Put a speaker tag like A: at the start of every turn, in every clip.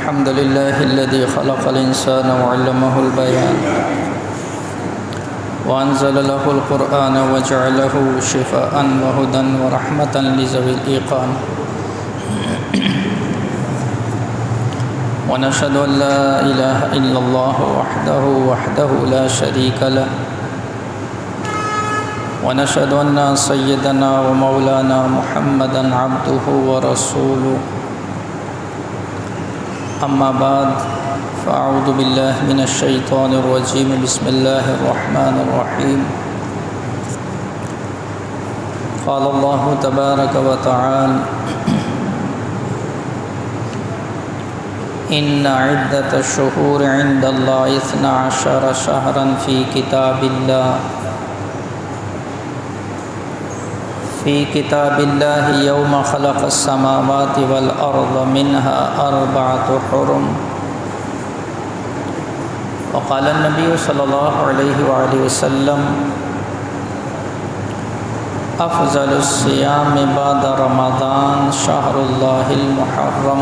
A: الحمد لله الذي خلق الإنسان وعلمه البيان وأنزل له القرآن وجعله شفاء وهدى ورحمة لذوي الإيقان ونشهد أن لا إله إلا الله وحده لا شريك له ونشهد أن سيدنا ومولانا محمدا عبده ورسوله أما بعد فأعوذ بالله من الشيطان الرجيم بسم الله الرحمن الرحيم قال الله تبارك وتعالى إن عدة الشهور عند الله 12 شهرا في كتاب الله يوم خلق السماوات والأرض منها 4 حرم وقال النبي صلى الله عليه وآله وسلم أفضل الصيام بعد رمضان شهر الله المحرم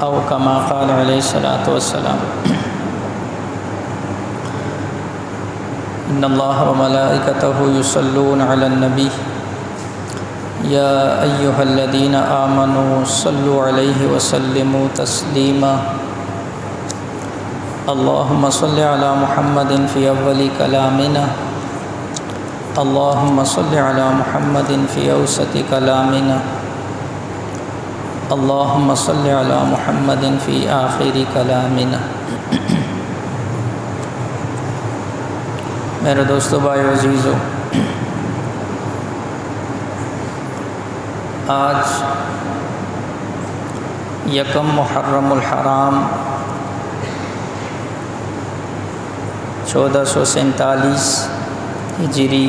A: أو كما قال عليه الصلاة والسلام إن الله وملائكته يصلون على النبي يا أيها الذين آمنوا صلوا عليه وسلموا تسليما اللهم صل على محمد في أول كلامنا اللهم صل على محمد في أوسط كلامنا اللهم صل على محمد في آخر كلامنا میرے دوستو بھائی عزیزو، آج یکم محرم الحرام 1447 ہجری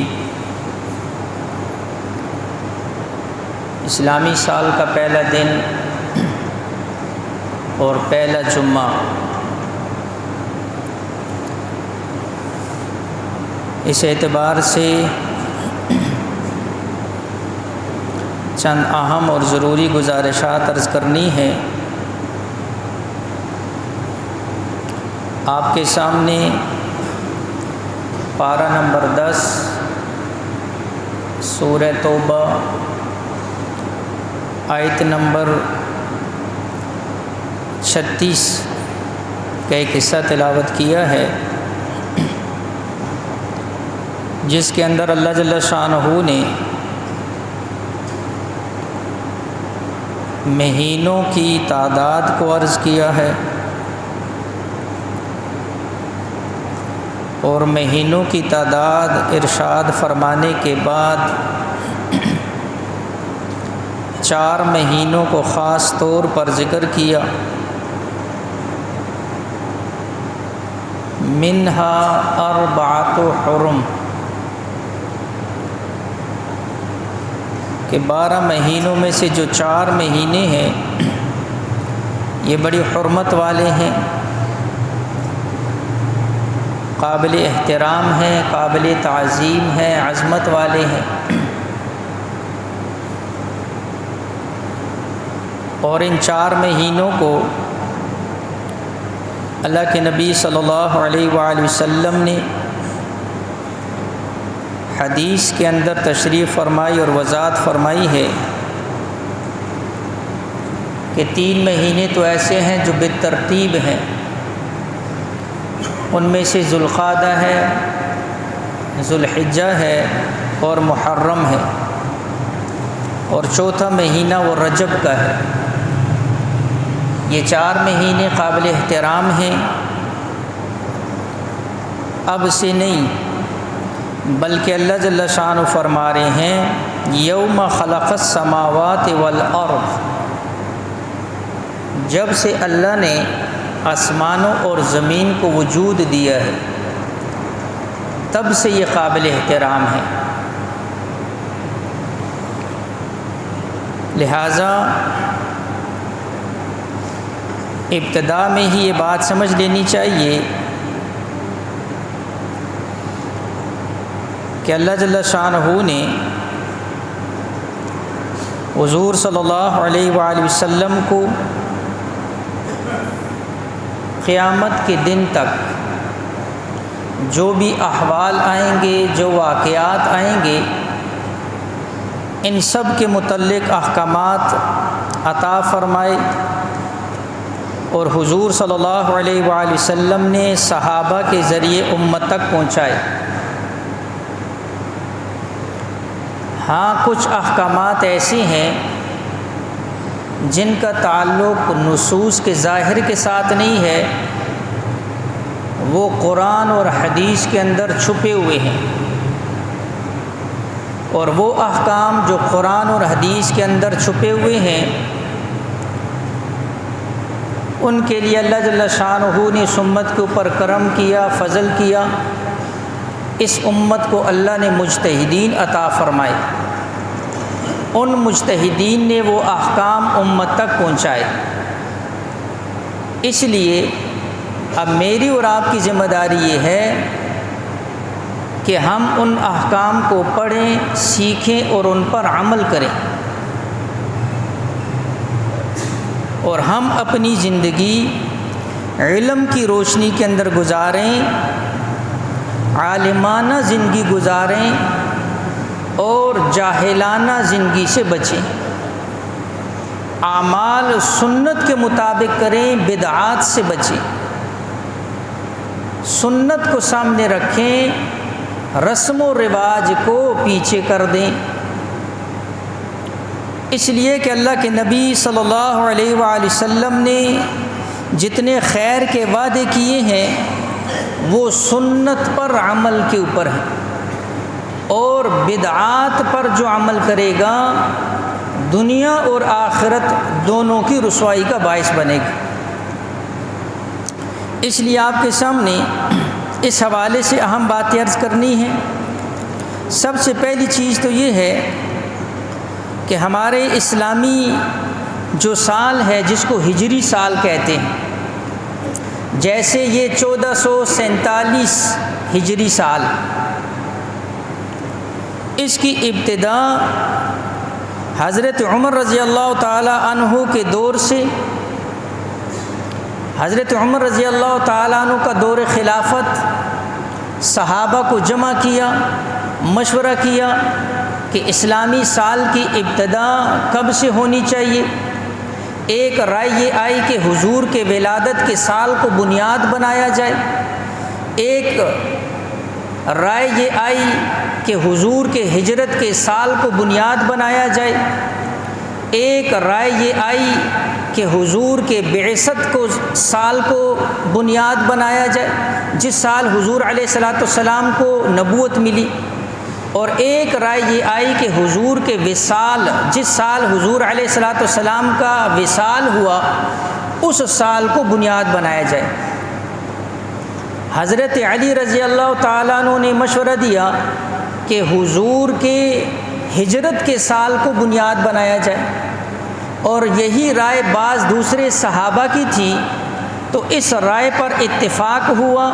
A: اسلامی سال کا پہلا دن اور پہلا جمعہ، اس اعتبار سے چند اہم اور ضروری گزارشات عرض کرنی ہے۔ آپ کے سامنے پارہ نمبر 10 سورہ توبہ آیت نمبر 36 کا ایک حصہ تلاوت کیا ہے، جس کے اندر اللہ جل شانہ نے مہینوں کی تعداد کو عرض کیا ہے اور مہینوں کی تعداد ارشاد فرمانے کے بعد 4 مہینوں کو خاص طور پر ذکر کیا، منہا 4 حرم، کہ 12 مہینوں میں سے جو 4 مہینے ہیں یہ بڑی حرمت والے ہیں، قابل احترام ہیں، قابل تعظیم ہیں، عظمت والے ہیں، اور ان 4 مہینوں کو اللہ کے نبی صلی اللہ علیہ وآلہ وسلم نے حدیث کے اندر تشریف فرمائی اور وضاحت فرمائی ہے کہ 3 مہینے تو ایسے ہیں جو بالترتیب ہیں، ان میں سے ذوالقعدہ ہے، ذوالحجہ ہے اور محرم ہے، اور چوتھا مہینہ وہ رجب کا ہے۔ یہ 4 مہینے قابل احترام ہیں، اب سے نہیں بلکہ اللہ جل شانہ فرما رہے ہیں یوم خلق السماوات والارض، جب سے اللہ نے آسمانوں اور زمین کو وجود دیا ہے تب سے یہ قابل احترام ہے۔ لہٰذا ابتدا میں ہی یہ بات سمجھ لینی چاہیے کہ اللہ جل شانہ نے حضور صلی اللہ علیہ وآلہ وسلم کو قیامت کے دن تک جو بھی احوال آئیں گے، جو واقعات آئیں گے، ان سب کے متعلق احکامات عطا فرمائے، اور حضور صلی اللہ علیہ وآلہ وسلم نے صحابہ کے ذریعے امت تک پہنچائے۔ ہاں، کچھ احکامات ایسے ہیں جن کا تعلق نصوص کے ظاہر کے ساتھ نہیں ہے، وہ قرآن اور حدیث کے اندر چھپے ہوئے ہیں، اور وہ احکام جو قرآن اور حدیث کے اندر چھپے ہوئے ہیں ان کے لیے اللہ جل شانہ نے اس امت کے اوپر کرم کیا، فضل کیا، اس امت کو اللہ نے مجتہدین عطا فرمائے، ان مجتہدین نے وہ احکام امت تک پہنچائے۔ اس لیے اب میری اور آپ کی ذمہ داری یہ ہے کہ ہم ان احکام کو پڑھیں، سیکھیں اور ان پر عمل کریں، اور ہم اپنی زندگی علم کی روشنی کے اندر گزاریں، عالمانہ زندگی گزاریں اور جاہلانہ زندگی سے بچیں، اعمال سنت کے مطابق کریں، بدعات سے بچیں، سنت کو سامنے رکھیں، رسم و رواج کو پیچھے کر دیں۔ اس لیے کہ اللہ کے نبی صلی اللہ علیہ وآلہ وسلم نے جتنے خیر کے وعدے کیے ہیں وہ سنت پر عمل کے اوپر ہیں، اور بدعات پر جو عمل کرے گا دنیا اور آخرت دونوں کی رسوائی کا باعث بنے گا۔ اس لیے آپ کے سامنے اس حوالے سے اہم باتیں عرض کرنی ہے۔ سب سے پہلی چیز تو یہ ہے کہ ہمارے اسلامی جو سال ہے جس کو ہجری سال کہتے ہیں، جیسے یہ 1447 ہجری سال، اس کی ابتدا حضرت عمر رضی اللہ تعالی عنہ کے دور سے، حضرت عمر رضی اللہ تعالیٰ عنہ کا دور خلافت، صحابہ کو جمع کیا، مشورہ کیا کہ اسلامی سال کی ابتدا کب سے ہونی چاہیے۔ ایک رائے یہ آئی کہ حضور کے ولادت کے سال کو بنیاد بنایا جائے، ایک رائے یہ آئی کہ حضور کے ہجرت کے سال کو بنیاد بنایا جائے، ایک رائے یہ آئی کہ حضور کے بعثت کو سال کو بنیاد بنایا جائے، جس سال حضور علیہ السلام کو نبوت ملی، اور ایک رائے یہ آئی کہ حضور کے وصال، جس سال حضور علیہ السلام کا وصال ہوا اس سال کو بنیاد بنایا جائے۔ حضرت علی رضی اللہ تعالیٰ عنہ نے مشورہ دیا کہ حضور کے ہجرت کے سال کو بنیاد بنایا جائے، اور یہی رائے بعض دوسرے صحابہ کی تھی، تو اس رائے پر اتفاق ہوا،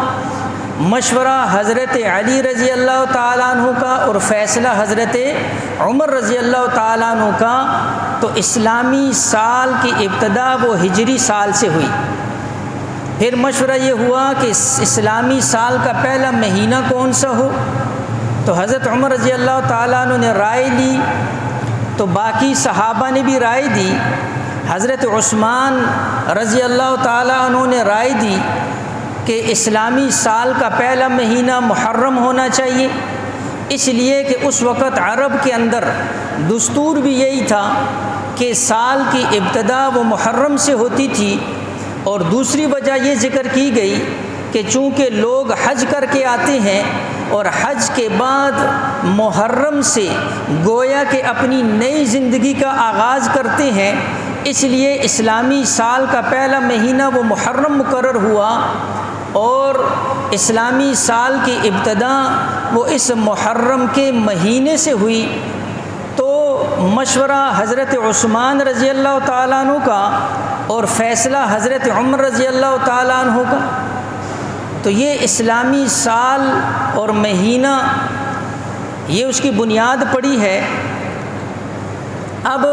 A: مشورہ حضرت علی رضی اللہ تعالیٰ عنہ کا اور فیصلہ حضرت عمر رضی اللہ تعالیٰ عنہ کا، تو اسلامی سال کی ابتدا وہ ہجری سال سے ہوئی۔ پھر مشورہ یہ ہوا کہ اسلامی سال کا پہلا مہینہ کون سا ہو، تو حضرت عمر رضی اللہ تعالیٰ عنہ نے رائے لی، تو باقی صحابہ نے بھی رائے دی، حضرت عثمان رضی اللہ تعالیٰ عنہ نے رائے دی کہ اسلامی سال کا پہلا مہینہ محرم ہونا چاہیے، اس لیے کہ اس وقت عرب کے اندر دستور بھی یہی تھا کہ سال کی ابتدا وہ محرم سے ہوتی تھی، اور دوسری وجہ یہ ذکر کی گئی کہ چونکہ لوگ حج کر کے آتے ہیں اور حج کے بعد محرم سے گویا کہ اپنی نئی زندگی کا آغاز کرتے ہیں، اس لیے اسلامی سال کا پہلا مہینہ وہ محرم مقرر ہوا، اور اسلامی سال کی ابتدا وہ اس محرم کے مہینے سے ہوئی۔ تو مشورہ حضرت عثمان رضی اللہ تعالیٰ عنہ کا اور فیصلہ حضرت عمر رضی اللہ تعالیٰ عنہ کا، تو یہ اسلامی سال اور مہینہ یہ اس کی بنیاد پڑی ہے۔ اب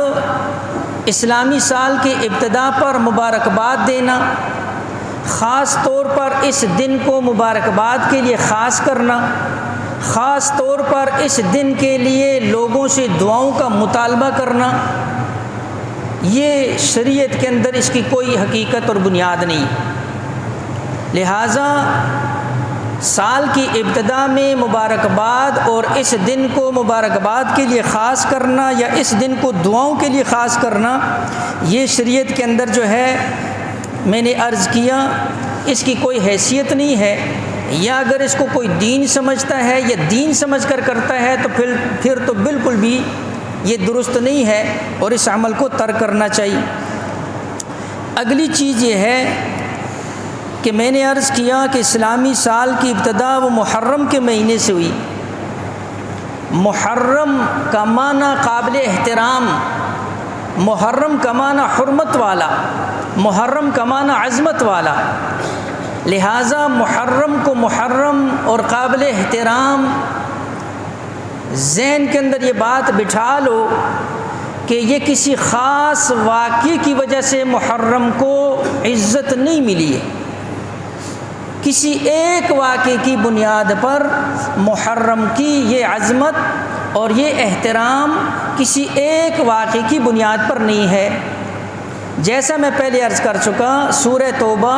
A: اسلامی سال کی ابتدا پر مبارکباد دینا، خاص طور پر اس دن کو مبارکباد کے لیے خاص کرنا، خاص طور پر اس دن کے لیے لوگوں سے دعاؤں کا مطالبہ کرنا، یہ شریعت کے اندر اس کی کوئی حقیقت اور بنیاد نہیں۔ لہٰذا سال کی ابتدا میں مبارکباد اور اس دن کو مبارکباد کے لیے خاص کرنا یا اس دن کو دعاؤں کے لیے خاص کرنا، یہ شریعت کے اندر جو ہے میں نے عرض کیا اس کی کوئی حیثیت نہیں ہے، یا اگر اس کو کوئی دین سمجھتا ہے یا دین سمجھ کر کرتا ہے تو پھر تو بالکل بھی یہ درست نہیں ہے اور اس عمل کو ترک کرنا چاہیے۔ اگلی چیز یہ ہے کہ میں نے عرض کیا کہ اسلامی سال کی ابتدا وہ محرم کے مہینے سے ہوئی۔ محرم کا معنی قابل احترام، محرم کا معنی حرمت والا، محرم کا معنی عظمت والا، لہٰذا محرم کو محرم اور قابل احترام ذہن کے اندر یہ بات بٹھا لو کہ یہ کسی خاص واقعے کی وجہ سے محرم کو عزت نہیں ملی ہے، کسی ایک واقعے کی بنیاد پر محرم کی یہ عظمت اور یہ احترام کسی ایک واقعے کی بنیاد پر نہیں ہے۔ جیسا میں پہلے عرض کر چکا، سورہ توبہ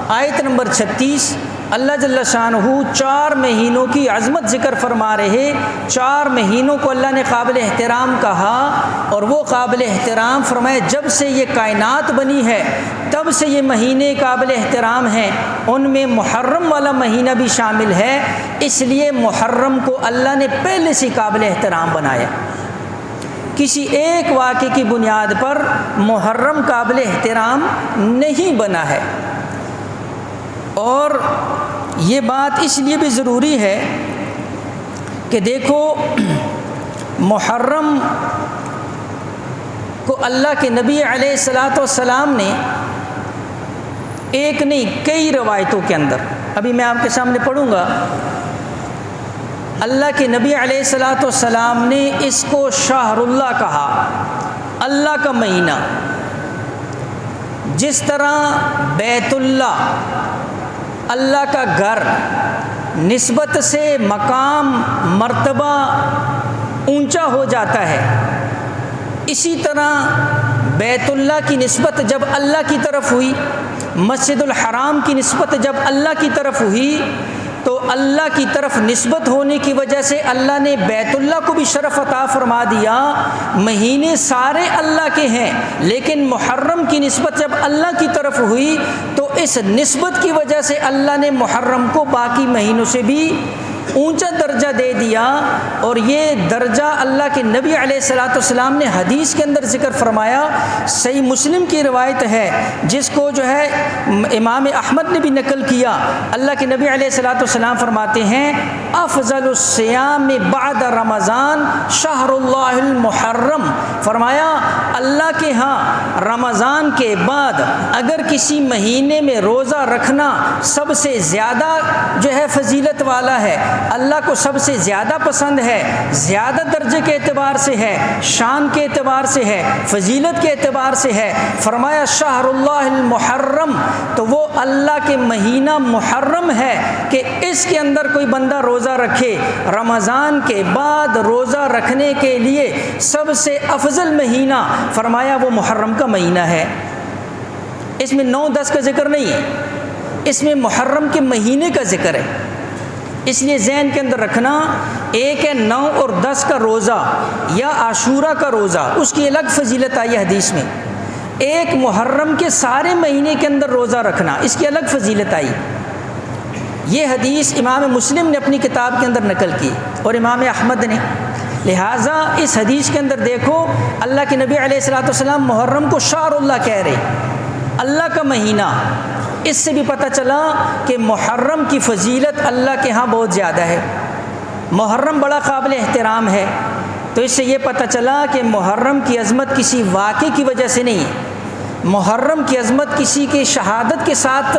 A: آیت نمبر 36 اللہ جل شانہ 4 مہینوں کی عظمت ذکر فرما رہے، 4 مہینوں کو اللہ نے قابل احترام کہا، اور وہ قابل احترام فرمائے جب سے یہ کائنات بنی ہے تب سے یہ مہینے قابل احترام ہیں، ان میں محرم والا مہینہ بھی شامل ہے، اس لیے محرم کو اللہ نے پہلے سے قابل احترام بنایا۔ کسی ایک واقعے کی بنیاد پر محرم قابل احترام نہیں بنا ہے، اور یہ بات اس لیے بھی ضروری ہے کہ دیکھو محرم کو اللہ کے نبی علیہ الصلاۃ والسلام نے ایک نہیں کئی روایتوں کے اندر، ابھی میں آپ کے سامنے پڑھوں گا، اللہ کے نبی علیہ الصلاۃ والسلام نے اس کو شہر اللہ کہا، اللہ کا مہینہ۔ جس طرح بیت اللہ اللہ کا گھر نسبت سے مقام مرتبہ اونچا ہو جاتا ہے، اسی طرح بیت اللہ کی نسبت جب اللہ کی طرف ہوئی، مسجد الحرام کی نسبت جب اللہ کی طرف ہوئی، تو اللہ کی طرف نسبت ہونے کی وجہ سے اللہ نے بیت اللہ کو بھی شرف عطا فرما دیا۔ مہینے سارے اللہ کے ہیں، لیکن محرم کی نسبت جب اللہ کی طرف ہوئی تو اس نسبت کی وجہ سے اللہ نے محرم کو باقی مہینوں سے بھی اونچا درجہ دے دیا، اور یہ درجہ اللہ کے نبی علیہ الصلاۃ والسلام نے حدیث کے اندر ذکر فرمایا۔ صحیح مسلم کی روایت ہے جس کو جو ہے امام احمد نے بھی نقل کیا، اللہ کے نبی علیہ الصلاۃ والسلام فرماتے ہیں افضل الصیام بعد رمضان شہر اللہ المحرم، فرمایا اللہ کے ہاں رمضان کے بعد اگر کسی مہینے میں روزہ رکھنا سب سے زیادہ جو ہے فضیلت والا ہے، اللہ کو سب سے زیادہ پسند ہے، زیادہ درجے کے اعتبار سے ہے، شان کے اعتبار سے ہے، فضیلت کے اعتبار سے ہے، فرمایا شہر اللہ المحرم، تو وہ اللہ کے مہینہ محرم ہے کہ اس کے اندر کوئی بندہ روزہ رکھے۔ رمضان کے بعد روزہ رکھنے کے لیے سب سے افضل مہینہ فرمایا وہ محرم کا مہینہ ہے۔ اس میں 9-10 کا ذکر نہیں ہے، اس میں محرم کے مہینے کا ذکر ہے۔ اس لیے ذہن کے اندر رکھنا، ایک ہے 9 اور 10 کا روزہ یا عاشورہ کا روزہ، اس کی الگ فضیلت آئی ہے حدیث میں، ایک محرم کے سارے مہینے کے اندر روزہ رکھنا اس کی الگ فضیلت آئی۔ یہ حدیث امام مسلم نے اپنی کتاب کے اندر نقل کی اور امام احمد نے، لہٰذا اس حدیث کے اندر دیکھو اللہ کے نبی علیہ الصلاۃ والسلام محرم کو شہر اللہ کہہ رہے، اللہ کا مہینہ۔ اس سے بھی پتہ چلا کہ محرم کی فضیلت اللہ کے ہاں بہت زیادہ ہے، محرم بڑا قابل احترام ہے۔ تو اس سے یہ پتہ چلا کہ محرم کی عظمت کسی واقعے کی وجہ سے نہیں ہے، محرم کی عظمت کسی کی شہادت کے ساتھ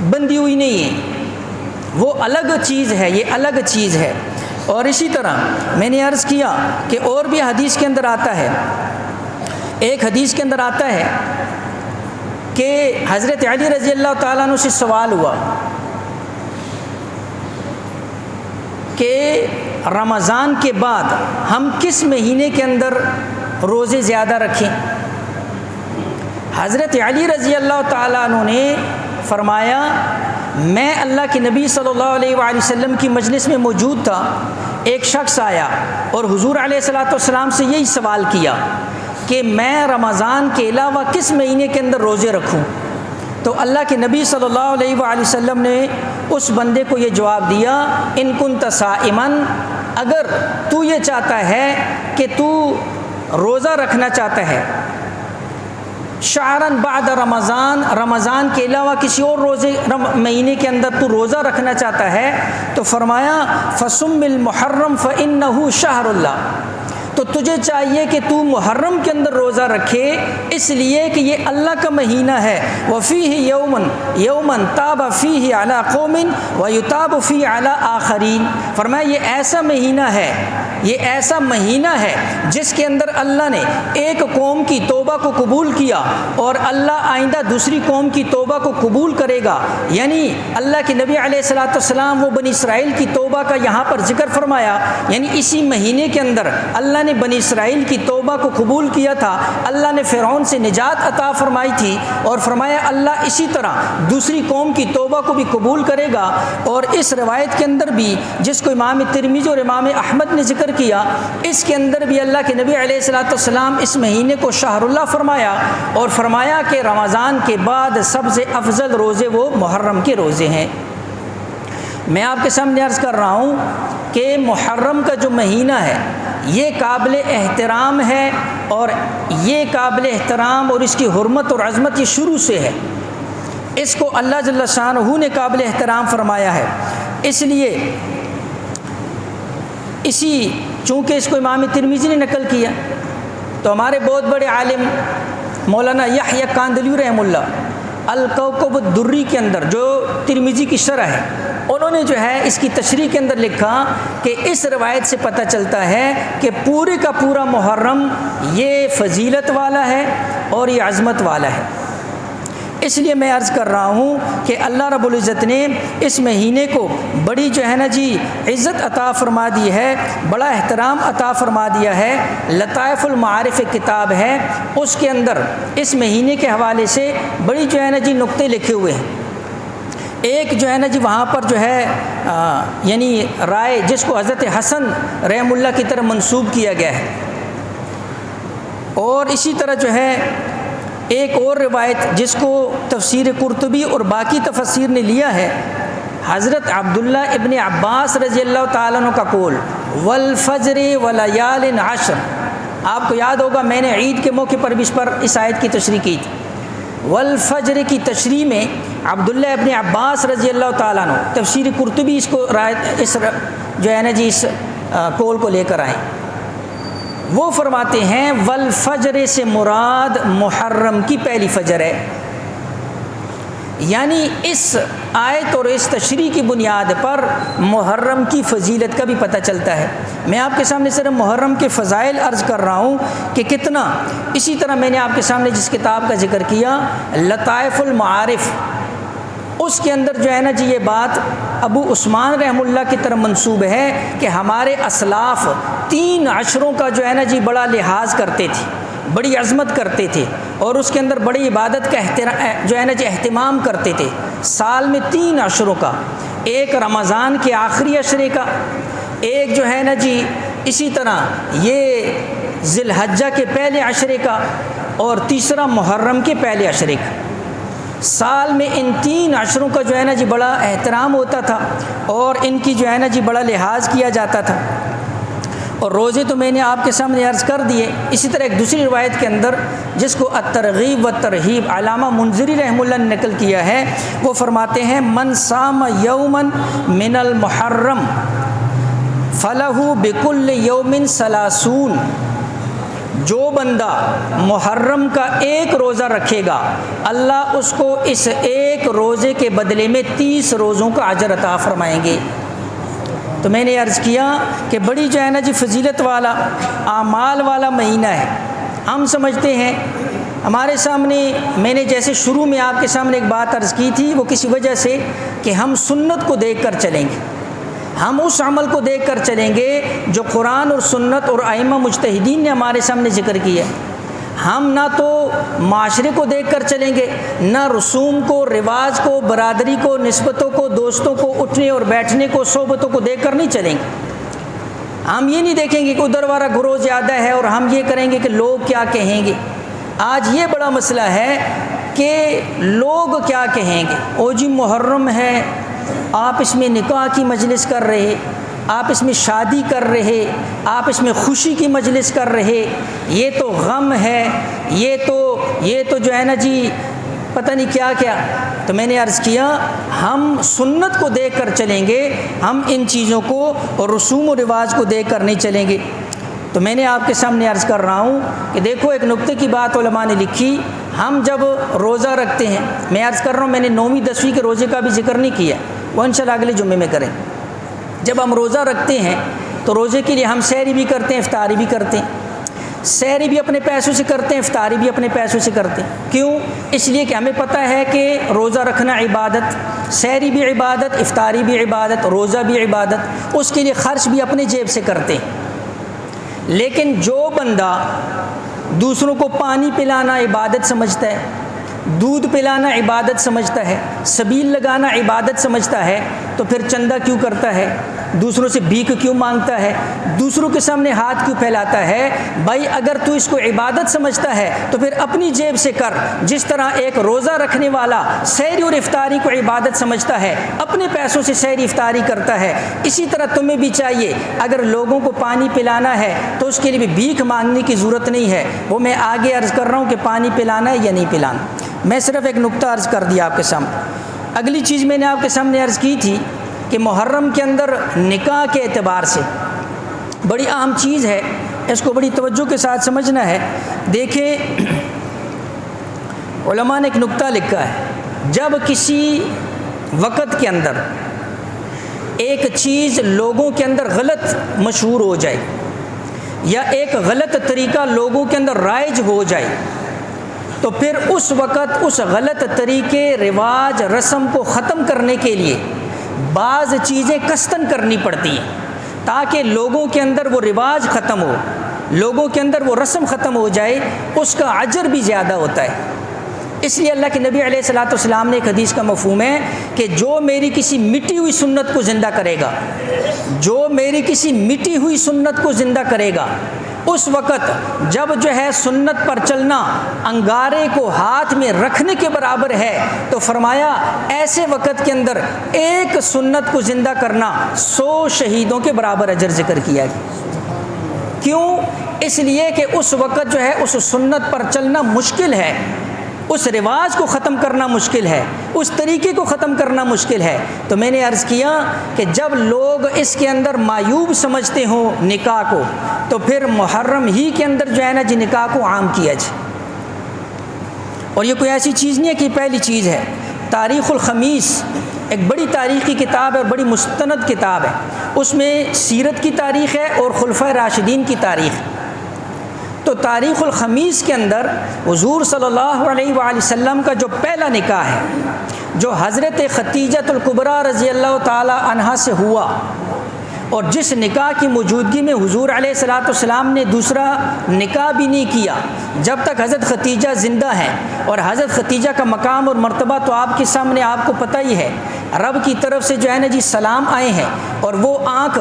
A: بندھی ہوئی نہیں ہے، وہ الگ چیز ہے، یہ الگ چیز ہے۔ اور اسی طرح میں نے عرض کیا کہ اور بھی حدیث کے اندر آتا ہے، ایک حدیث کے اندر آتا ہے کہ حضرت علی رضی اللہ تعالیٰ عنہ سے سوال ہوا کہ رمضان کے بعد ہم کس مہینے کے اندر روزے زیادہ رکھیں؟ حضرت علی رضی اللہ تعالیٰ عنہ نے فرمایا میں اللہ کے نبی صلی اللہ علیہ وآلہ وسلم کی مجلس میں موجود تھا، ایک شخص آیا اور حضور علیہ الصلوۃ والسلام سے یہی سوال کیا کہ میں رمضان کے علاوہ کس مہینے کے اندر روزے رکھوں؟ تو اللہ کے نبی صلی اللہ علیہ وآلہ وسلم نے اس بندے کو یہ جواب دیا ان کنت صائما، اگر تو یہ چاہتا ہے کہ تو روزہ رکھنا چاہتا ہے شعراً بعد رمضان، رمضان کے علاوہ کسی اور روزے مہینے کے اندر تو روزہ رکھنا چاہتا ہے تو فرمایا فصم المحرم فإنہ شہر اللہ، تو تجھے چاہیے کہ تو محرم کے اندر روزہ رکھے اس لیے کہ یہ اللہ کا مہینہ ہے، وفیہ یومن تاب فیہ علی قوم ویتاب فیہ علی آخرین، فرمایا یہ ایسا مہینہ ہے، یہ ایسا مہینہ ہے جس کے اندر اللہ نے ایک قوم کی توبہ کو قبول کیا اور اللہ آئندہ دوسری قوم کی توبہ کو قبول کرے گا، یعنی اللہ کے نبی علیہ الصلوۃ والسلام وہ بنی اسرائیل کی توبہ کا یہاں پر ذکر فرمایا، یعنی اسی مہینے کے اندر اللہ نے بنی اسرائیل کی توبہ کو قبول کیا تھا، اللہ نے فرعون سے نجات عطا فرمائی تھی اور فرمایا اللہ اسی طرح دوسری قوم کی توبہ کو بھی قبول کرے گا۔ اور اس روایت کے اندر بھی جس کو امام ترمذی اور امام احمد نے ذکر کیا، اس کے اندر بھی اللہ کے نبی علیہ الصلوۃ والسلام اس مہینے کو شہر اللہ فرمایا اور فرمایا کہ رمضان کے بعد سب سے افضل روزے وہ محرم کے روزے ہیں۔ میں آپ کے سامنے عرض کر رہا ہوں کہ محرم کا جو مہینہ ہے یہ قابل احترام ہے، اور یہ قابل احترام اور اس کی حرمت اور عظمت یہ شروع سے ہے، اس کو اللہ جل شانہ نے قابل احترام فرمایا ہے۔ اس لیے چونکہ اس کو امام ترمذی نے نقل کیا تو ہمارے بہت بڑے عالم مولانا یحییٰ کاندھلی رحمہ اللہ الکوکب الدری کے اندر جو ترمذی کی شرح ہے، انہوں نے جو ہے اس کی تشریح کے اندر لکھا کہ اس روایت سے پتہ چلتا ہے کہ پورے کا پورا محرم یہ فضیلت والا ہے اور یہ عظمت والا ہے۔ اس لیے میں عرض کر رہا ہوں کہ اللہ رب العزت نے اس مہینے کو بڑی جو ہے نا جی عزت عطا فرما دی ہے، بڑا احترام عطا فرما دیا ہے۔ لطائف المعارف کتاب ہے، اس کے اندر اس مہینے کے حوالے سے بڑی جو ہے نا جی نقطے لکھے ہوئے ہیں۔ ایک جو ہے نا جی وہاں پر جو ہے یعنی رائے جس کو حضرت حسن رحم اللہ کی طرف منسوب کیا گیا ہے، اور اسی طرح جو ہے ایک اور روایت جس کو تفسیر قرطبی اور باقی تفسیر نے لیا ہے، حضرت عبداللہ ابن عباس رضی اللہ تعالیٰ عنہ کا قول والفجر ولیال عشر، آپ کو یاد ہوگا میں نے عید کے موقع پر بھی اس آیت کی تشریح کی تھی۔ والفجر کی تشریح میں عبداللہ ابن عباس رضی اللہ تعالیٰ عنہ تفسیر قرطبی اس کو اس جو ہے نا جی اس قول کو لے کر آئیں، وہ فرماتے ہیں والفجر سے مراد محرم کی پہلی فجر ہے، یعنی اس آیت اور اس تشریح کی بنیاد پر محرم کی فضیلت کا بھی پتہ چلتا ہے۔ میں آپ کے سامنے صرف محرم کے فضائل عرض کر رہا ہوں کہ کتنا، اسی طرح میں نے آپ کے سامنے جس کتاب کا ذکر کیا لطائف المعارف، اس کے اندر جو ہے نا جی یہ بات ابو عثمان رحم اللہ کی طرف منسوب ہے کہ ہمارے اسلاف 3 عشروں کا جو ہے نا جی بڑا لحاظ کرتے تھے، بڑی عظمت کرتے تھے، اور اس کے اندر بڑی عبادت کا جو ہے نا جی اہتمام کرتے تھے۔ سال میں 3 عشروں کا، ایک رمضان کے آخری عشرے کا، ایک جو ہے نا جی اسی طرح یہ ذی الحجہ کے پہلے عشرے کا، اور تیسرا محرم کے پہلے عشرے کا۔ سال میں ان 3 عشروں کا جو ہے نا جی بڑا احترام ہوتا تھا اور ان کی جو ہے نا جی بڑا لحاظ کیا جاتا تھا، اور روزے تو میں نے آپ کے سامنے عرض کر دیے۔ اسی طرح ایک دوسری روایت کے اندر جس کو الترغیب و ترہیب علامہ منذری رحمہ اللہ نے نقل کیا ہے، وہ فرماتے ہیں من صام یوما من المحرم فلہ بکل یوم 30، جو بندہ محرم کا ایک روزہ رکھے گا اللہ اس کو اس ایک روزے کے بدلے میں 30 روزوں کا اجر عطا فرمائیں گے۔ تو میں نے عرض کیا کہ بڑی جو ہے نا جی فضیلت والا اعمال والا مہینہ ہے۔ ہم سمجھتے ہیں ہمارے سامنے میں نے جیسے شروع میں آپ کے سامنے ایک بات عرض کی تھی، وہ کسی وجہ سے کہ ہم سنت کو دیکھ کر چلیں گے، ہم اس عمل کو دیکھ کر چلیں گے جو قرآن اور سنت اور ائمہ مجتہدین نے ہمارے سامنے ذکر کیا ہے۔ ہم نہ تو معاشرے کو دیکھ کر چلیں گے، نہ رسوم کو، رواج کو، برادری کو، نسبتوں کو، دوستوں کو، اٹھنے اور بیٹھنے کو، صحبتوں کو دیکھ کر نہیں چلیں گے۔ ہم یہ نہیں دیکھیں گے کہ ادھر والا گروہ زیادہ ہے اور ہم یہ کریں گے کہ لوگ کیا کہیں گے۔ آج یہ بڑا مسئلہ ہے کہ لوگ کیا کہیں گے۔ او جی محرم ہے، آپ اس میں نکاح کی مجلس کر رہے، آپ اس میں شادی کر رہے، آپ اس میں خوشی کی مجلس کر رہے، یہ تو غم ہے، یہ تو جو ہے نا جی پتہ نہیں کیا کیا۔ تو میں نے عرض کیا ہم سنت کو دیکھ کر چلیں گے، ہم ان چیزوں کو اور رسوم و رواج کو دیکھ کر نہیں چلیں گے۔ تو میں نے آپ کے سامنے عرض کر رہا ہوں کہ دیکھو ایک نقطے کی بات علماء نے لکھی، ہم جب روزہ رکھتے ہیں، میں عرض کر رہا ہوں میں نے 9ویں 10ویں کے روزے کا بھی ذکر نہیں کیا، وہ انشاءاللہ اگلے جمعے میں کریں۔ جب ہم روزہ رکھتے ہیں تو روزے کے لیے ہم سحری بھی کرتے ہیں، افطاری بھی کرتے ہیں، سحری بھی اپنے پیسوں سے کرتے ہیں، افطاری بھی اپنے پیسوں سے کرتے ہیں۔ کیوں؟ اس لیے کہ ہمیں پتہ ہے کہ روزہ رکھنا عبادت، سحری بھی عبادت، افطاری بھی عبادت، روزہ بھی عبادت، اس کے لیے خرچ بھی اپنے جیب سے کرتے ہیں۔ لیکن جو بندہ دوسروں کو پانی پلانا عبادت سمجھتا ہے، دودھ پلانا عبادت سمجھتا ہے، سبیل لگانا عبادت سمجھتا ہے، تو پھر چندہ کیوں کرتا ہے؟ دوسروں سے بھیک کیوں مانگتا ہے؟ دوسروں کے سامنے ہاتھ کیوں پھیلاتا ہے؟ بھائی اگر تو اس کو عبادت سمجھتا ہے تو پھر اپنی جیب سے کر۔ جس طرح ایک روزہ رکھنے والا سحری اور افطاری کو عبادت سمجھتا ہے، اپنے پیسوں سے سحری افطاری کرتا ہے، اسی طرح تمہیں بھی چاہیے اگر لوگوں کو پانی پلانا ہے تو اس کے لیے بھی بھیک مانگنے کی ضرورت نہیں ہے۔ وہ میں آگے عرض کر رہا ہوں کہ پانی پلانا ہے یا نہیں پلانا، میں صرف ایک نقطہ عرض کر دیا آپ کے سامنے۔ اگلی چیز میں نے آپ کے سامنے عرض کی تھی کہ محرم کے اندر نکاح کے اعتبار سے بڑی اہم چیز ہے، اس کو بڑی توجہ کے ساتھ سمجھنا ہے۔ دیکھیں علماء نے ایک نقطہ لکھا ہے، جب کسی وقت کے اندر ایک چیز لوگوں کے اندر غلط مشہور ہو جائے یا ایک غلط طریقہ لوگوں کے اندر رائج ہو جائے تو پھر اس وقت اس غلط طریقے، رواج، رسم کو ختم کرنے کے لیے بعض چیزیں کستن کرنی پڑتی ہیں تاکہ لوگوں کے اندر وہ رواج ختم ہو، لوگوں کے اندر وہ رسم ختم ہو جائے، اس کا اجر بھی زیادہ ہوتا ہے۔ اس لیے اللہ کے نبی علیہ الصلوۃ والسلام نے ایک حدیث کا مفہوم ہے کہ جو میری کسی مٹی ہوئی سنت کو زندہ کرے گا، جو میری کسی مٹی ہوئی سنت کو زندہ کرے گا، اس وقت جب جو ہے سنت پر چلنا انگارے کو ہاتھ میں رکھنے کے برابر ہے، تو فرمایا ایسے وقت کے اندر ایک سنت کو زندہ کرنا 100 شہیدوں کے برابر اجر ذکر کیا گیا۔ کیوں؟ اس لیے کہ اس وقت جو ہے اس سنت پر چلنا مشکل ہے، اس رواج کو ختم کرنا مشکل ہے، اس طریقے کو ختم کرنا مشکل ہے۔ تو میں نے عرض کیا کہ جب لوگ اس کے اندر معیوب سمجھتے ہوں نکاح کو، تو پھر محرم ہی کے اندر جو ہے نا جی نکاح کو عام کیا جائے۔ اور یہ کوئی ایسی چیز نہیں ہے کہ پہلی چیز ہے۔ تاریخ الخمیس ایک بڑی تاریخی کتاب ہے اور بڑی مستند کتاب ہے، اس میں سیرت کی تاریخ ہے اور خلفائے راشدین کی تاریخ۔ تو تاریخ الخمیس کے اندر حضور صلی اللہ علیہ وآلہ وسلم کا جو پہلا نکاح ہے، جو حضرت خدیجہ الکبریٰ رضی اللہ تعالی عنہا سے ہوا، اور جس نکاح کی موجودگی میں حضور علیہ الصلوۃ والسلام نے دوسرا نکاح بھی نہیں کیا جب تک حضرت خدیجہ زندہ ہیں، اور حضرت خدیجہ کا مقام اور مرتبہ تو آپ کے سامنے آپ کو پتہ ہی ہے، رب کی طرف سے جو ہے نا جی سلام آئے ہیں، اور وہ آنکھ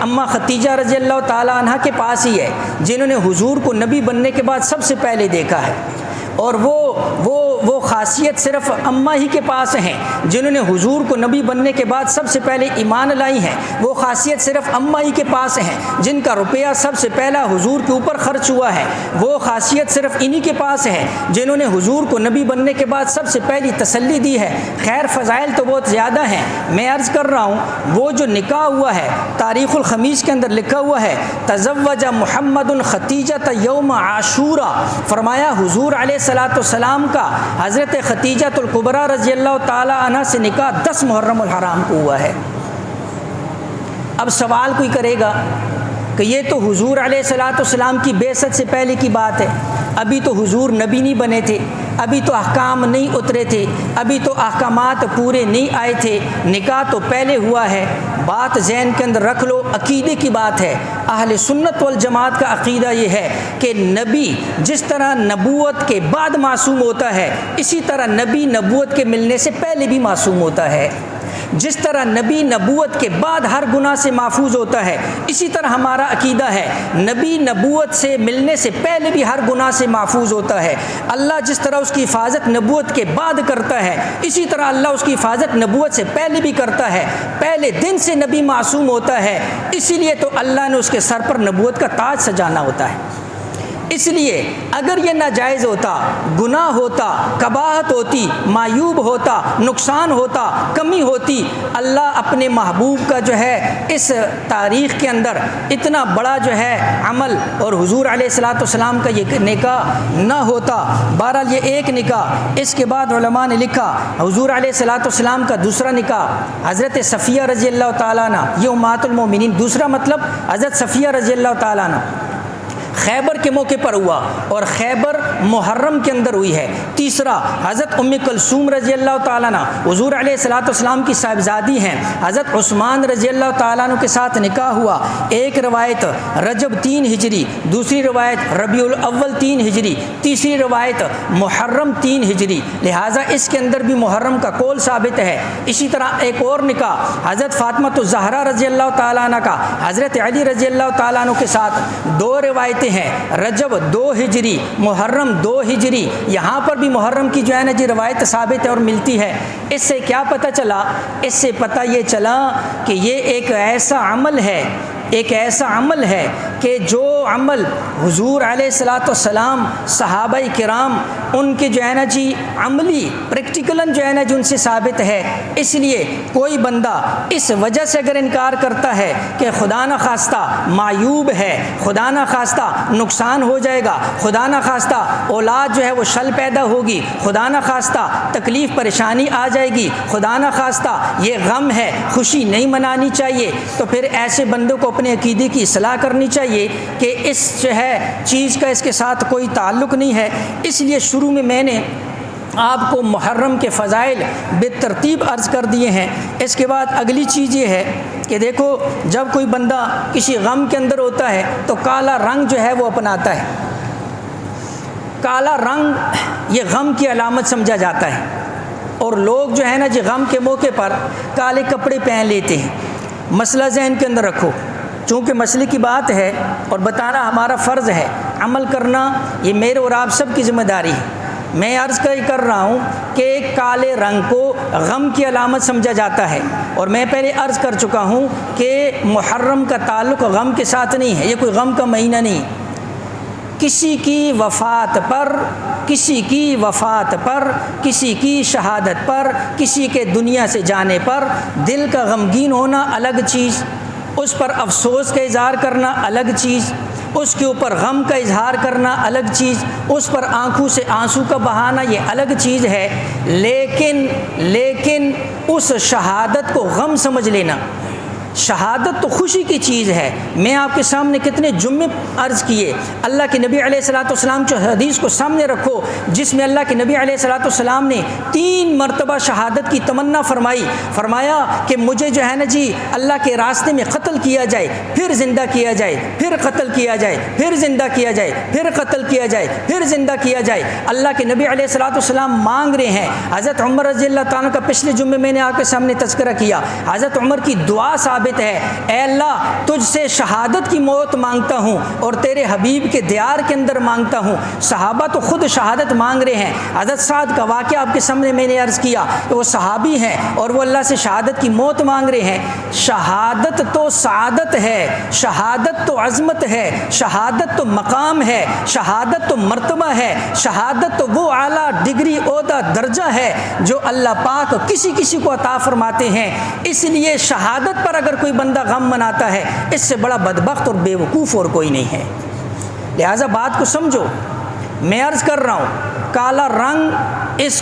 A: اماں خدیجہ رضی اللہ تعالی عنہ کے پاس ہی ہے جنہوں نے حضور کو نبی بننے کے بعد سب سے پہلے دیکھا ہے، اور وہ خاصیت صرف اماں ہی کے پاس ہیں جنہوں نے حضور کو نبی بننے کے بعد سب سے پہلے ایمان لائی ہیں، وہ خاصیت صرف اماں ہی کے پاس ہیں جن کا روپیہ سب سے پہلا حضور کے اوپر خرچ ہوا ہے، وہ خاصیت صرف انہی کے پاس ہے جنہوں نے حضور کو نبی بننے کے بعد سب سے پہلی تسلی دی ہے۔ خیر فضائل تو بہت زیادہ ہیں، میں عرض کر رہا ہوں وہ جو نکاح ہوا ہے تاریخ الخمیس کے اندر لکھا ہوا ہے تزوج محمد خدیجہ یوم عاشورہ، فرمایا حضور علیہ الصلوۃ والسلام کا حضرت خدیجہ الکبریٰ رضی اللہ تعالی عنہ سے نکاح 10 محرم الحرام کو ہوا ہے۔ اب سوال کوئی کرے گا کہ یہ تو حضور علیہ الصلاۃ والسلام کی بعثت سے پہلے کی بات ہے، ابھی تو حضور نبی نہیں بنے تھے، ابھی تو احکام نہیں اترے تھے، ابھی تو احکامات پورے نہیں آئے تھے، نکاح تو پہلے ہوا ہے۔ بات ذہن کے اندر رکھ لو، عقیدے کی بات ہے۔ اہل سنت والجماعت کا عقیدہ یہ ہے کہ نبی جس طرح نبوت کے بعد معصوم ہوتا ہے، اسی طرح نبی نبوت کے ملنے سے پہلے بھی معصوم ہوتا ہے۔ جس طرح نبی نبوت کے بعد ہر گناہ سے محفوظ ہوتا ہے، اسی طرح ہمارا عقیدہ ہے نبی نبوت سے ملنے سے پہلے بھی ہر گناہ سے محفوظ ہوتا ہے۔ اللہ جس طرح اس کی حفاظت نبوت کے بعد کرتا ہے، اسی طرح اللہ اس کی حفاظت نبوت سے پہلے بھی کرتا ہے۔ پہلے دن سے نبی معصوم ہوتا ہے، اسی لیے تو اللہ نے اس کے سر پر نبوت کا تاج سجانا ہوتا ہے۔ اس لیے اگر یہ ناجائز ہوتا، گناہ ہوتا، قباحت ہوتی، معیوب ہوتا، نقصان ہوتا، کمی ہوتی، اللہ اپنے محبوب کا جو ہے اس تاریخ کے اندر اتنا بڑا جو ہے عمل، اور حضور علیہ الصلاۃ والسلام کا یہ نکاح نہ ہوتا۔ بہرحال یہ ایک نکاح۔ اس کے بعد علماء نے لکھا حضور علیہ الصلاۃ والسلام کا دوسرا نکاح حضرت صفیہ رضی اللہ تعالیٰ عنہ، یہ امہات المومنین، دوسرا مطلب حضرت صفیہ رضی اللہ تعالیٰ عنہ خیبر کے موقع پر ہوا، اور خیبر محرم کے اندر ہوئی ہے۔ تیسرا حضرت ام کلثوم رضی اللہ تعالیٰ عنہ حضور علیہ الصلاۃ والسلام کی صاحبزادی ہیں، حضرت عثمان رضی اللہ تعالیٰ عنہ کے ساتھ نکاح ہوا۔ ایک روایت رجب 3 ہجری، دوسری روایت ربیع الاول 3 ہجری، تیسری روایت محرم 3 ہجری، لہٰذا اس کے اندر بھی محرم کا قول ثابت ہے۔ اسی طرح ایک اور نکاح حضرت فاطمہ الزہرا رضی اللہ تعالیٰ عنہ کا حضرت علی رضی اللہ تعالیٰ عنہ کے ساتھ، 2 روایتیں ہیں، رجب 2 ہجری، محرم 2 ہجری۔ یہاں پر بھی محرم کی جو ہے نا جی روایت ثابت ہے اور ملتی ہے۔ اس سے کیا پتہ چلا؟ اس سے پتہ یہ چلا کہ یہ ایک ایسا عمل ہے، ایک ایسا عمل ہے کہ جو عمل حضور علیہ الصلاۃ والسلام، صحابہ کرام، ان کے جو ہے نا جی عملی پریکٹیکلاً جو ہے نا جو ان سے ثابت ہے۔ اس لیے کوئی بندہ اس وجہ سے اگر انکار کرتا ہے کہ خدا نہ خواستہ معیوب ہے، خدا نہ خواستہ نقصان ہو جائے گا، خدا نہ خواستہ اولاد جو ہے وہ شل پیدا ہوگی، خدا نہ خواستہ تکلیف پریشانی آ جائے گی، خدا نہ خواستہ یہ غم ہے، خوشی نہیں منانی چاہیے، تو پھر ایسے بندوں کو اپنے عقیدے کی اصلاح کرنی چاہیے کہ اس جو ہے چیز کا اس کے ساتھ کوئی تعلق نہیں ہے۔ اس لیے شروع میں نے آپ کو محرم کے فضائل بے ترتیب عرض کر دیے ہیں۔ اس کے بعد اگلی چیز یہ ہے کہ دیکھو، جب کوئی بندہ کسی غم کے اندر ہوتا ہے تو کالا رنگ جو ہے وہ اپناتا ہے۔ کالا رنگ یہ غم کی علامت سمجھا جاتا ہے، اور لوگ جو ہے نا جی غم کے موقع پر کالے کپڑے پہن لیتے ہیں۔ مسئلہ ذہن کے اندر رکھو، چونکہ مسئلے کی بات ہے اور بتانا ہمارا فرض ہے، عمل کرنا یہ میرے اور آپ سب کی ذمہ داری ہے۔ میں عرض کر رہا ہوں کہ کالے رنگ کو غم کی علامت سمجھا جاتا ہے، اور میں پہلے عرض کر چکا ہوں کہ محرم کا تعلق غم کے ساتھ نہیں ہے، یہ کوئی غم کا مہینہ نہیں۔ کسی کی وفات پر، کسی کی وفات پر، کسی کی شہادت پر، کسی کے دنیا سے جانے پر دل کا غمگین ہونا الگ چیز، اس پر افسوس کا اظہار کرنا الگ چیز، اس کے اوپر غم کا اظہار کرنا الگ چیز، اس پر آنکھوں سے آنسو کا بہانا یہ الگ چیز ہے۔ لیکن اس شہادت کو غم سمجھ لینا، شہادت تو خوشی کی چیز ہے۔ میں آپ کے سامنے کتنے جمعے عرض کیے، اللہ کے نبی علیہ الصلاۃ والسلام کی حدیث کو سامنے رکھو جس میں اللہ کے نبی علیہ الصلاۃ والسلام نے 3 مرتبہ شہادت کی تمنا فرمایا کہ مجھے جو ہے نا جی اللہ کے راستے میں قتل کیا جائے، پھر زندہ کیا جائے، پھر قتل کیا جائے، پھر زندہ کیا جائے، پھر قتل کیا جائے، پھر زندہ کیا جائے۔ اللہ کے نبی علیہ الصلاۃ والسلام مانگ رہے ہیں۔ حضرت عمر رضی اللہ تعالیٰ کا پچھلے جمعے میں نے آپ کے سامنے تذکرہ کیا، حضرت عمر کی دعا ثابت ہے، اے اللہ تجھ سے شہادت کی موت مانگتا ہوں اور تیرے حبیب کے دیار کے اندر مانگتا ہوں۔ صحابہ تو خود شہادت مانگ رہے ہیں۔ حضرت سعد کا واقعہ آپ کے سامنے میں نے عرض کیا کہ وہ صحابی ہیں اور وہ اللہ سے شہادت کی موت مانگ رہے ہیں۔ شہادت تو سعادت ہے، شہادت تو عظمت ہے، شہادت تو مقام ہے، شہادت تو مرتبہ ہے، شہادت تو وہ اعلیٰ ڈگری، عہدہ، درجہ ہے جو اللہ پاک کسی کسی کو عطا فرماتے ہیں۔ اس لیے شہادت پر اگر کوئی بندہ غم مناتا ہے، اس سے بڑا بدبخت اور بے وقوف اور کوئی نہیں ہے۔ لہٰذا بات کو سمجھو، میں عرض کر رہا ہوں کالا رنگ اس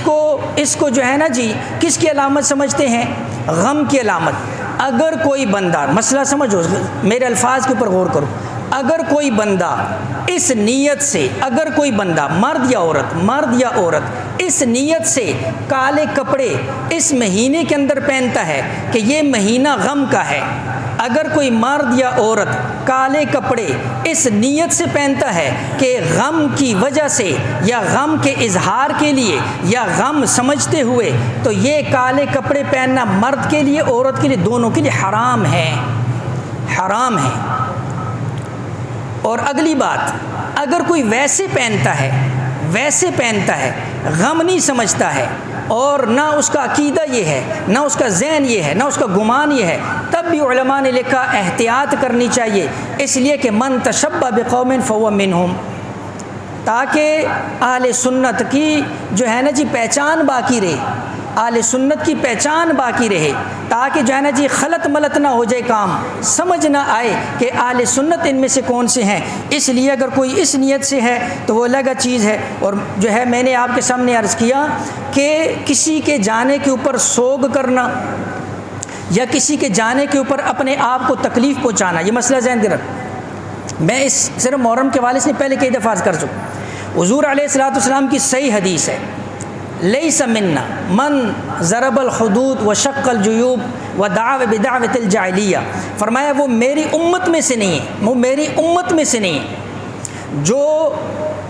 A: کو جو ہے نا جی کس کی علامت سمجھتے ہیں؟ غم کی علامت۔ اگر کوئی بندہ، مسئلہ سمجھو، میرے الفاظ کے اوپر غور کرو، اگر کوئی بندہ اس نیت سے، اگر کوئی بندہ مرد یا عورت اس نیت سے کالے کپڑے اس مہینے کے اندر پہنتا ہے کہ یہ مہینہ غم کا ہے، اگر کوئی مرد یا عورت کالے کپڑے اس نیت سے پہنتا ہے کہ غم کی وجہ سے یا غم کے اظہار کے لیے یا غم سمجھتے ہوئے، تو یہ کالے کپڑے پہننا مرد کے لیے عورت کے لیے دونوں کے لیے حرام ہے، حرام ہے۔ اور اگلی بات، اگر کوئی ویسے پہنتا ہے غم نہیں سمجھتا ہے اور نہ اس کا عقیدہ یہ ہے، نہ اس کا ذہن یہ ہے، نہ اس کا گمان یہ ہے، تب بھی علماء نے لکھا احتیاط کرنی چاہیے، اس لیے کہ من تشبہ بقوم فہو منہم، تاکہ اہل سنت کی جو ہے نا جی پہچان باقی رہے، اہل سنت کی پہچان باقی رہے، تاکہ جو ہے نا جی خلط ملط نہ ہو جائے، کام سمجھ نہ آئے کہ اہل سنت ان میں سے کون سے ہیں۔ اس لیے اگر کوئی اس نیت سے ہے تو وہ الگ چیز ہے۔ اور جو ہے میں نے آپ کے سامنے عرض کیا کہ کسی کے جانے کے اوپر سوگ کرنا یا کسی کے جانے کے اوپر اپنے آپ کو تکلیف پہنچانا، یہ مسئلہ ذہن میں رکھ، میں اس صرف محرم کے حوالے سے پہلے کئی دفعہ عرض کر چکا۔ حضور علیہ الصلوۃ والسلام کی صحیح حدیث ہے، لیس منا من ضرب الحدود وشق الجیوب ودعا بدعوۃ الجاہلیہ، فرمایا وہ میری امت میں سے نہیں ہے، وہ میری امت میں سے نہیں ہے جو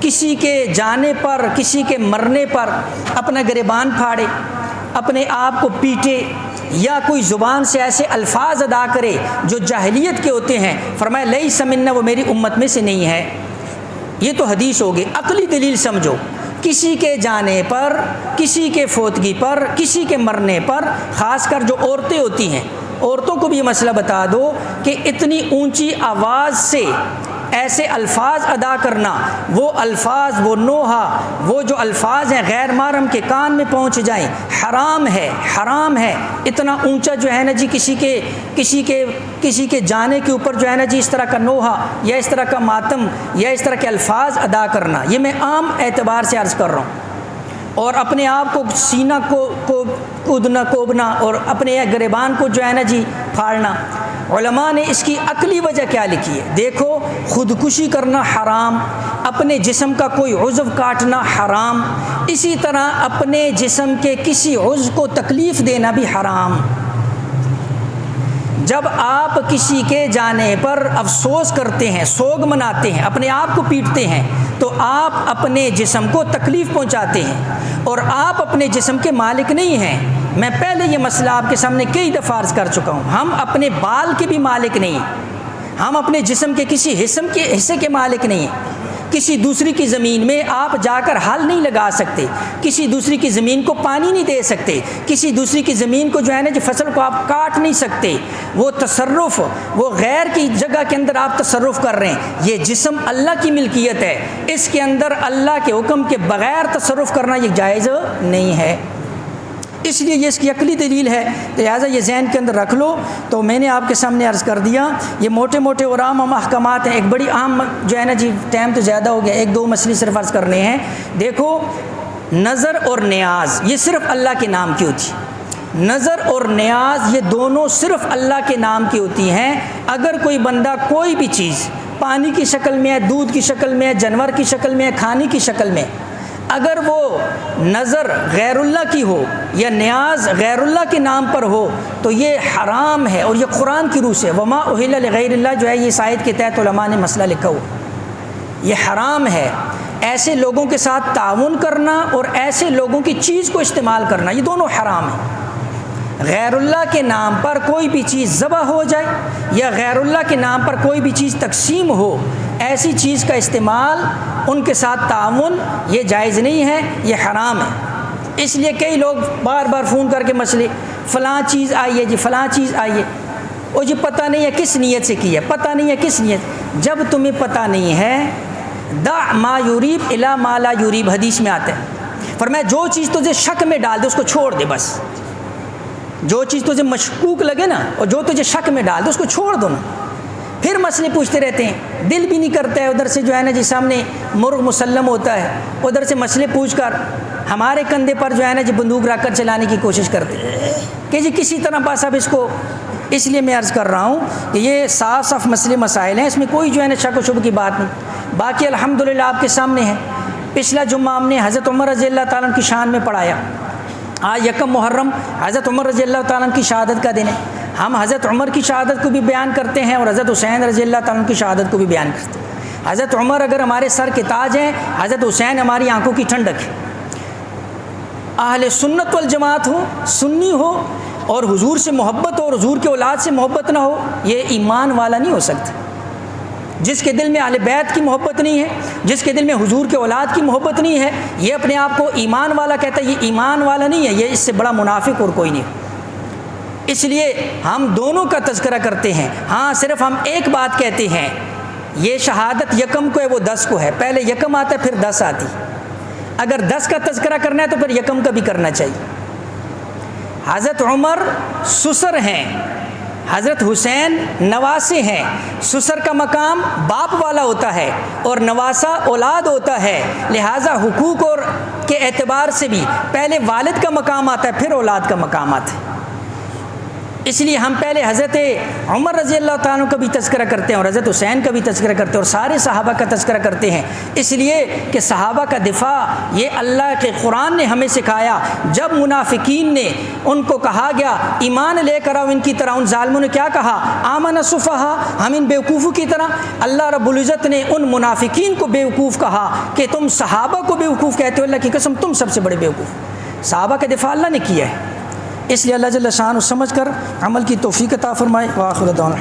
A: کسی کے جانے پر، کسی کے مرنے پر اپنا گریبان پھاڑے، اپنے آپ کو پیٹے یا کوئی زبان سے ایسے الفاظ ادا کرے جو جاہلیت کے ہوتے ہیں، فرمایا لیس منا، وہ میری امت میں سے نہیں ہے۔ یہ تو حدیث ہوگی، عقلی دلیل سمجھو، کسی کے جانے پر، کسی کے فوتگی پر، کسی کے مرنے پر، خاص کر جو عورتیں ہوتی ہیں، عورتوں کو بھی یہ مسئلہ بتا دو کہ اتنی اونچی آواز سے ایسے الفاظ ادا کرنا، وہ الفاظ، وہ نوحہ، وہ جو الفاظ ہیں غیر محرم کے کان میں پہنچ جائیں، حرام ہے، حرام ہے۔ اتنا اونچا جو ہے نا جی کسی کے جانے کے اوپر جو ہے نا جی اس طرح کا نوحہ یا اس طرح کا ماتم یا اس طرح کے الفاظ ادا کرنا، یہ میں عام اعتبار سے عرض کر رہا ہوں۔ اور اپنے آپ کو سینہ کو کودنا کوبنا اور اپنے گریبان کو جو ہے نا جی پھاڑنا، علماء نے اس کی عقلی وجہ کیا لکھی ہے؟ دیکھو، خودکشی کرنا حرام، اپنے جسم کا کوئی عضو کاٹنا حرام، اسی طرح اپنے جسم کے کسی عضو کو تکلیف دینا بھی حرام۔ جب آپ کسی کے جانے پر افسوس کرتے ہیں، سوگ مناتے ہیں، اپنے آپ کو پیٹتے ہیں، تو آپ اپنے جسم کو تکلیف پہنچاتے ہیں اور آپ اپنے جسم کے مالک نہیں ہیں۔ میں پہلے یہ مسئلہ آپ کے سامنے کئی دفعہ عرض کر چکا ہوں، ہم اپنے بال کے بھی مالک نہیں ہیں، ہم اپنے جسم کے کسی حصے کے مالک نہیں ہیں۔ کسی دوسری کی زمین میں آپ جا کر ہل نہیں لگا سکتے، کسی دوسری کی زمین کو پانی نہیں دے سکتے، کسی دوسری کی زمین کو جو ہے نا جو فصل کو آپ کاٹ نہیں سکتے۔ وہ تصرف، وہ غیر کی جگہ کے اندر آپ تصرف کر رہے ہیں۔ یہ جسم اللہ کی ملکیت ہے، اس کے اندر اللہ کے حکم کے بغیر تصرف کرنا یہ جائز نہیں ہے۔ اس لیے یہ اس کی عقلی دلیل ہے، لہٰذا یہ ذہن کے اندر رکھ لو۔ تو میں نے آپ کے سامنے عرض کر دیا، یہ موٹے موٹے اور عام احکامات ہیں۔ ایک بڑی اہم جو ہے نا جی، ٹائم تو زیادہ ہو گیا، ایک دو مسئلے صرف عرض کرنے ہیں۔ دیکھو، نظر اور نیاز یہ صرف اللہ کے نام کی ہوتی ہے، نظر اور نیاز یہ دونوں صرف اللہ کے نام کی ہوتی ہیں۔ اگر کوئی بندہ کوئی بھی چیز پانی کی شکل میں ہے، دودھ کی شکل میں ہے، جانور کی شکل میں ہے، کھانے کی شکل میں، اگر وہ نظر غیر اللہ کی ہو یا نیاز غیر اللہ کے نام پر ہو تو یہ حرام ہے، اور یہ قرآن کی روح سے وما اہل لغیر اللہ جو ہے، یہ اس آیت کے تحت علماء نے مسئلہ لکھا ہوا، یہ حرام ہے۔ ایسے لوگوں کے ساتھ تعاون کرنا اور ایسے لوگوں کی چیز کو استعمال کرنا، یہ دونوں حرام ہیں۔ غیر اللہ کے نام پر کوئی بھی چیز ذبح ہو جائے یا غیر اللہ کے نام پر کوئی بھی چیز تقسیم ہو، ایسی چیز کا استعمال، ان کے ساتھ تعاون، یہ جائز نہیں ہے، یہ حرام ہے۔ اس لیے کئی لوگ بار بار فون کر کے مسئلے، فلاں چیز آئی ہے جی، فلاں چیز آئی ہے، اور جی پتہ نہیں ہے کس نیت سے کی ہے، پتہ نہیں ہے کس نیت۔ جب تمہیں پتہ نہیں ہے، دع ما یریب الی ما لا یریب، حدیث میں آتا ہے، فرمایا جو چیز تجھے شک میں ڈال دے اس کو چھوڑ دے، بس جو چیز تجھے مشکوک لگے نا، اور جو تجھے شک میں ڈال دے اس کو چھوڑ دو نا۔ پھر مسئلے پوچھتے رہتے ہیں، دل بھی نہیں کرتا ہے ادھر سے جو ہے نا جی سامنے مرغ مسلم ہوتا ہے، ادھر سے مسئلے پوچھ کر ہمارے کندھے پر جو ہے نا جی بندوق رکھ کر چلانے کی کوشش کرتے ہیں کہ جی کسی طرح بس اب اس کو اس لیے میں عرض کر رہا ہوں کہ یہ صاف صاف مسئلے مسائل ہیں، اس میں کوئی جو ہے نا شک و شبہ کی بات نہیں۔ باقی الحمدللہ آپ کے سامنے ہے، پچھلا جمعہ ہم نے حضرت عمر رضی اللہ تعالیٰ عنہ کی شان میں پڑھایا۔ آج یکم محرم حضرت عمر رضی اللہ تعالیٰ عنہ کی شہادت کا دن ہے، ہم حضرت عمر کی شہادت کو بھی بیان کرتے ہیں اور حضرت حسین رضی اللہ تعالیٰ عنہ کی شہادت کو بھی بیان کرتے ہیں۔ حضرت عمر اگر ہمارے سر کے تاج ہیں، حضرت حسین ہماری آنکھوں کی ٹھنڈک ہے۔ اہل سنت والجماعت ہو، سنی ہو، اور حضور سے محبت ہو اور حضور کے اولاد سے محبت نہ ہو، یہ ایمان والا نہیں ہو سکتا۔ جس کے دل میں اہل بیت کی محبت نہیں ہے، جس کے دل میں حضور کے اولاد کی محبت نہیں ہے، یہ اپنے آپ کو ایمان والا کہتا ہے، یہ ایمان والا نہیں ہے، یہ اس سے بڑا منافق اور کوئی نہیں۔ اس لیے ہم دونوں کا تذکرہ کرتے ہیں۔ ہاں صرف ہم ایک بات کہتے ہیں، یہ شہادت یکم کو ہے، وہ 10 کو ہے، پہلے یکم آتا ہے پھر 10 آتی۔ اگر 10 کا تذکرہ کرنا ہے تو پھر یکم کا بھی کرنا چاہیے۔ حضرت عمر سسر ہیں، حضرت حسین نواسے ہیں۔ سسر کا مقام باپ والا ہوتا ہے اور نواسا اولاد ہوتا ہے، لہٰذا حقوق اور کے اعتبار سے بھی پہلے والد کا مقام آتا ہے پھر اولاد کا مقام آتا ہے۔ اس لیے ہم پہلے حضرت عمر رضی اللہ تعالیٰ عنہ کا بھی تذکرہ کرتے ہیں اور حضرت حسین کا بھی تذکرہ کرتے ہیں اور سارے صحابہ کا تذکرہ کرتے ہیں، اس لیے کہ صحابہ کا دفاع یہ اللہ کے قرآن نے ہمیں سکھایا۔ جب منافقین نے ان کو کہا گیا ایمان لے کر آؤ ان کی طرح، ان ظالموں نے کیا کہا؟ آمن السفہاء، ہم ان بیوقوفوں کی طرح۔ اللہ رب العزت نے ان منافقین کو بیوقوف کہا کہ تم صحابہ کو بیوقوف کہتے ہو، اللہ کی قسم تم سب سے بڑے بیوقوف۔ صحابہ کا دفاع اللہ نے کیا ہے، اس لیے اللہ جل شانہ سمجھ کر عمل کی توفیق عطا فرمائے۔ وآخر دعوانا